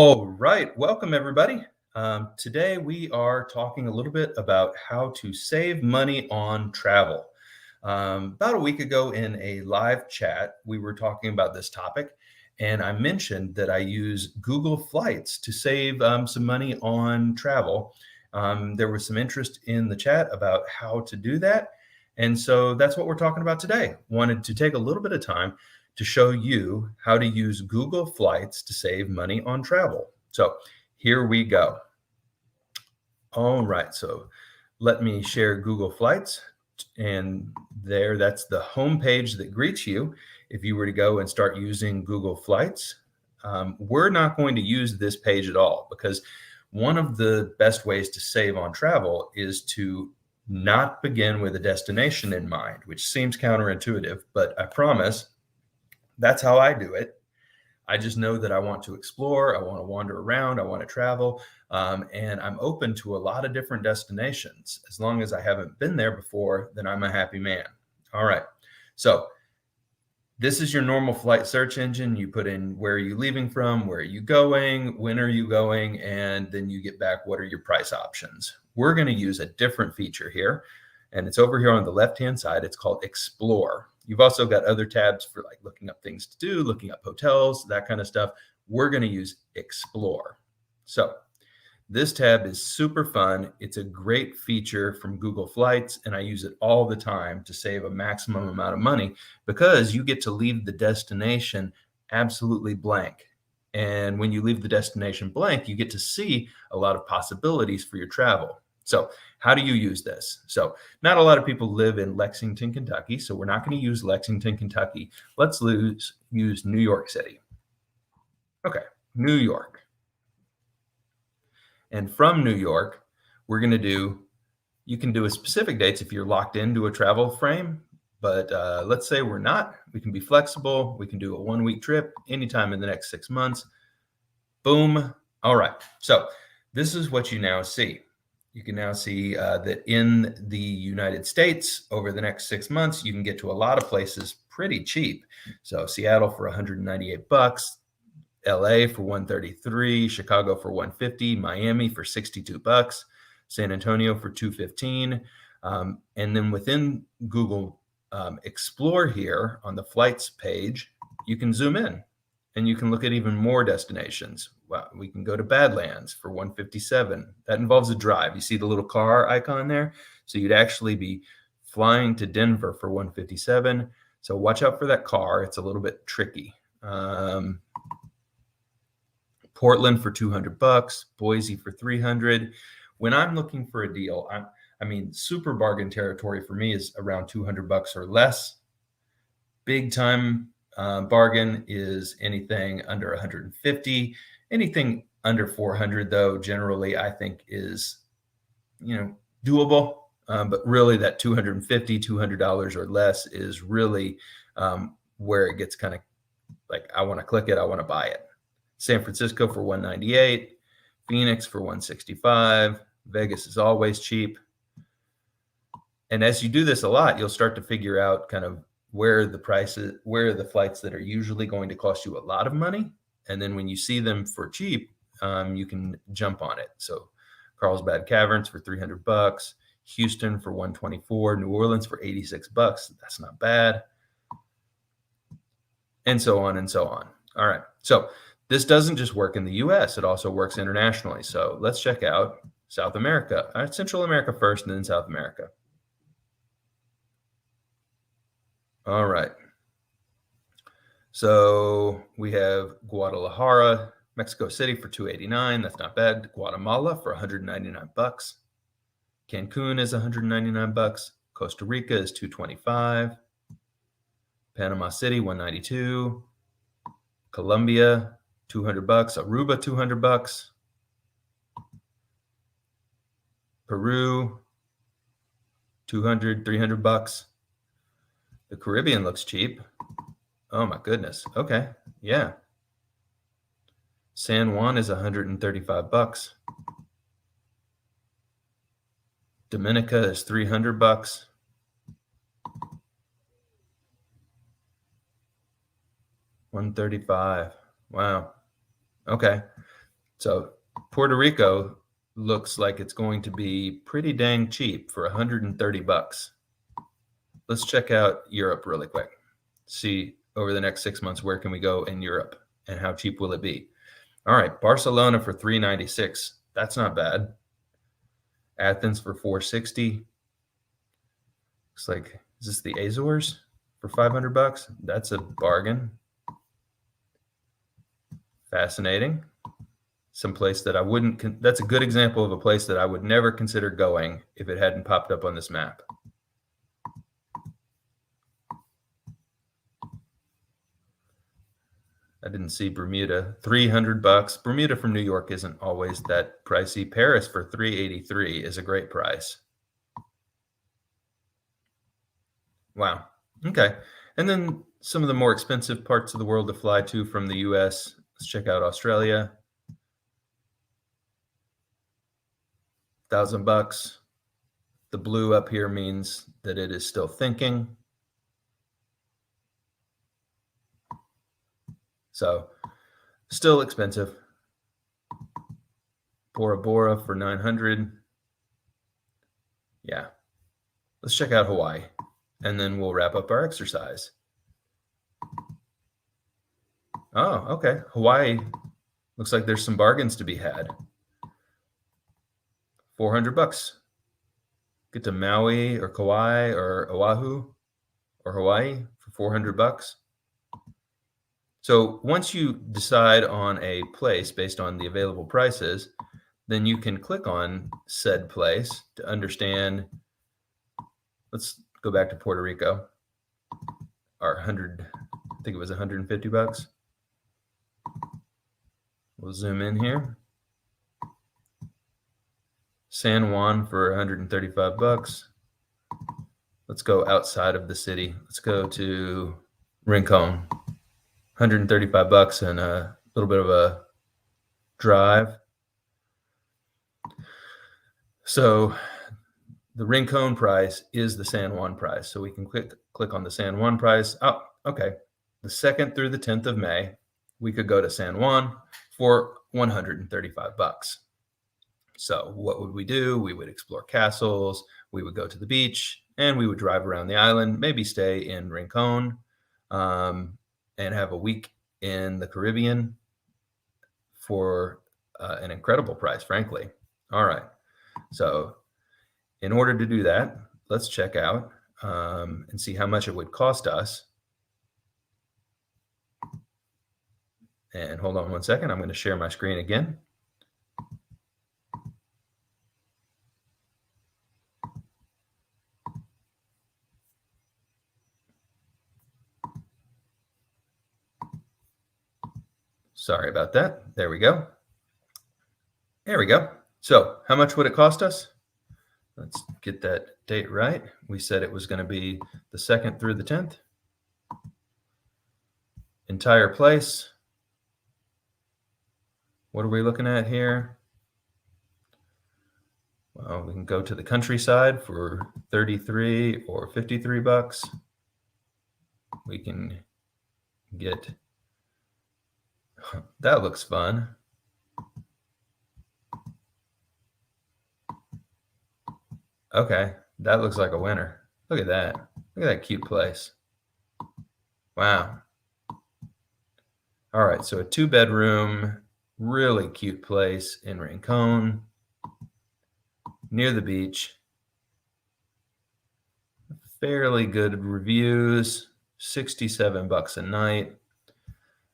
All right, welcome everybody. Today we are talking a little bit about how to save money on travel. About a week ago in a live chat, we were talking about this topic, and I mentioned that I use Google Flights to save some money on travel. There was some interest in the chat about how to do that, and so that's what we're talking about today. Wanted to take a little bit of time to show you how to use Google Flights to save money on travel. So here we go. All right, so let me share Google Flights. And that's the home page that greets you if you were to go and start using Google Flights. We're not going to use this page at all because one of the best ways to save on travel is to not begin with a destination in mind, which seems counterintuitive, but I promise that's how I do it. I just know that I want to explore, I want to wander around, I want to travel, and I'm open to a lot of different destinations. As long as I haven't been there before, then I'm a happy man. All right. So this is your normal flight search engine. You put in where are you leaving from, where are you going, when are you going, and then you get back what are your price options. We're going to use a different feature here, and it's over here on the left-hand side. It's called Explore. You've also got other tabs for like looking up things to do, looking up hotels, that kind of stuff. We're going to use Explore. So this tab is super fun. It's a great feature from Google Flights, and I use it all the time to save a maximum amount of money because you get to leave the destination absolutely blank. And when you leave the destination blank, you get to see a lot of possibilities for your travel. So how do you use this? So not a lot of people live in Lexington, Kentucky, so we're not going to use Lexington, Kentucky. Let's use New York City. Okay, New York. And from New York, we're going to you can do a specific dates if you're locked into a travel frame, but let's say we're not. We can be flexible. We can do a 1-week trip anytime in the next 6 months. Boom. All right. So this is what you now see. You can now see that in the United States, over the next 6 months, you can get to a lot of places pretty cheap. So Seattle for $198, LA for $133, Chicago for $150, Miami for $62, San Antonio for $215. And then within Google Explore here on the flights page, you can zoom in and you can look at even more destinations. Well, we can go to Badlands for $157. That involves a drive. You see the little car icon there? So you'd actually be flying to Denver for $157. So watch out for that car. It's a little bit tricky. Portland for $200, Boise for $300. When I'm looking for a deal, I mean, super bargain territory for me is around $200 or less. Big time bargain is anything under 150. Anything under 400, though, generally I think is, doable. But really, that $250, $200 or less is really where it gets kind of like I want to click it, I want to buy it. San Francisco for $198, Phoenix for $165. Vegas is always cheap. And as you do this a lot, you'll start to figure out kind of where the flights that are usually going to cost you a lot of money. And then when you see them for cheap, you can jump on it. So Carlsbad Caverns for $300, Houston for $124, New Orleans for $86. That's not bad. And so on and so on. All right. So this doesn't just work in the US, it also works internationally. So let's check out South America. All right, Central America first and then South America. All right. So we have Guadalajara, Mexico City for $289. That's not bad. Guatemala for $199. Cancun is $199. Costa Rica is $225. Panama City, $192. Colombia, $200. Aruba, $200. Peru, $200, $300. The Caribbean looks cheap. Oh my goodness. Okay. Yeah. San Juan is $135. Dominica is $300. $135. Wow. Okay. So Puerto Rico looks like it's going to be pretty dang cheap for 130 bucks. Let's check out Europe really quick. See over the next 6 months, where can we go in Europe and how cheap will it be? All right, Barcelona for 396. That's not bad. Athens for 460. Looks like, is this the Azores for 500 bucks? That's a bargain. Fascinating. Some place that I wouldn't, that's a good example of a place that I would never consider going if it hadn't popped up on this map. I didn't see Bermuda. 300 bucks. Bermuda from New York isn't always that pricey. Paris for 383 is a great price. Wow. Okay. And then some of the more expensive parts of the world to fly to from the US. Let's check out Australia. 1,000 bucks. The blue up here means that it is still thinking. So still expensive. Bora Bora for 900. Yeah. Let's check out Hawaii, and then we'll wrap up our exercise. Oh, okay. Hawaii looks like there's some bargains to be had. 400 bucks. Get to Maui or Kauai or Oahu or Hawaii for 400 bucks. So once you decide on a place based on the available prices, then you can click on said place to understand. Let's go back to Puerto Rico. Our 100, I think it was 150 bucks. We'll zoom in here. San Juan for 135 bucks. Let's go outside of the city. Let's go to Rincon. 135 bucks and a little bit of a drive. So the Rincon price is the San Juan price. So we can click on the San Juan price. Oh, okay. The 2nd through the 10th of May, we could go to San Juan for 135 bucks. So what would we do? We would explore castles, we would go to the beach, and we would drive around the island, maybe stay in Rincon, and have a week in the Caribbean for an incredible price, frankly. All right. So in order to do that, let's check out and see how much it would cost us. And hold on one second. I'm going to share my screen again. Sorry about that. There we go. There we go. So how much would it cost us? Let's get that date right. We said it was going to be the 2nd through the 10th. Entire place. What are we looking at here? Well, we can go to the countryside for 33 or 53 bucks. We can get, that looks fun. Okay, that looks like a winner. Look at that. Look at that cute place. Wow. All right, so a 2-bedroom, really cute place in Rincon, near the beach. Fairly good reviews, 67 bucks a night.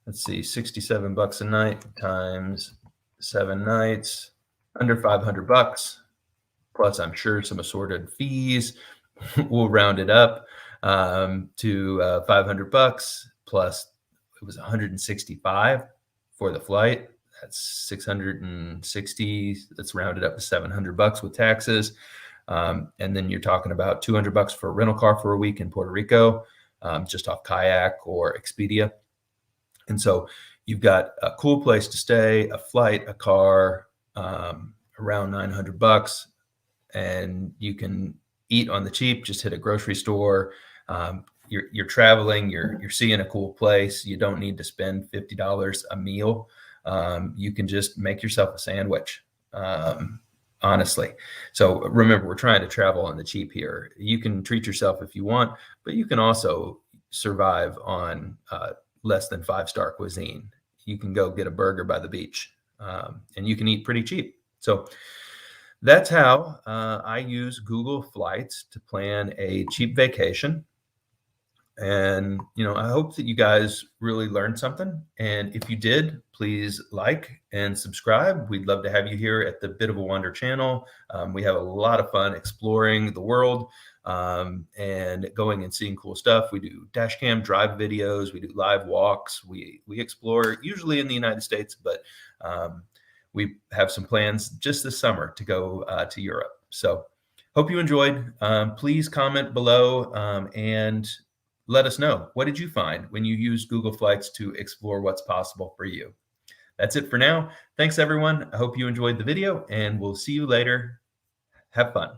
Let's see, 67 bucks a night times 7 nights, under 500 bucks. Plus, I'm sure some assorted fees. We'll round it up to 500 bucks. Plus, it was 165 for the flight. That's 660. That's rounded up to 700 bucks with taxes. And then you're talking about 200 bucks for a rental car for a week in Puerto Rico, just off Kayak or Expedia. And so you've got a cool place to stay, a flight, a car, around 900 bucks. And you can eat on the cheap, just hit a grocery store. You're traveling, you're seeing a cool place. You don't need to spend $50 a meal. You can just make yourself a sandwich. Honestly. So remember, we're trying to travel on the cheap here. You can treat yourself if you want, but you can also survive on less than 5-star cuisine. You can go get a burger by the beach, and you can eat pretty cheap. So that's how I use Google Flights to plan a cheap vacation. And, I hope that you guys really learned something. And if you did, please like and subscribe. We'd love to have you here at the Bit of a Wonder channel. We have a lot of fun exploring the world and going and seeing cool stuff. We do dash cam drive videos. We do live walks. We explore usually in the United States, but we have some plans just this summer to go to Europe. So hope you enjoyed. Please comment below and let us know. What did you find when you used Google Flights to explore what's possible for you? That's it for now. Thanks, everyone. I hope you enjoyed the video, and we'll see you later. Have fun.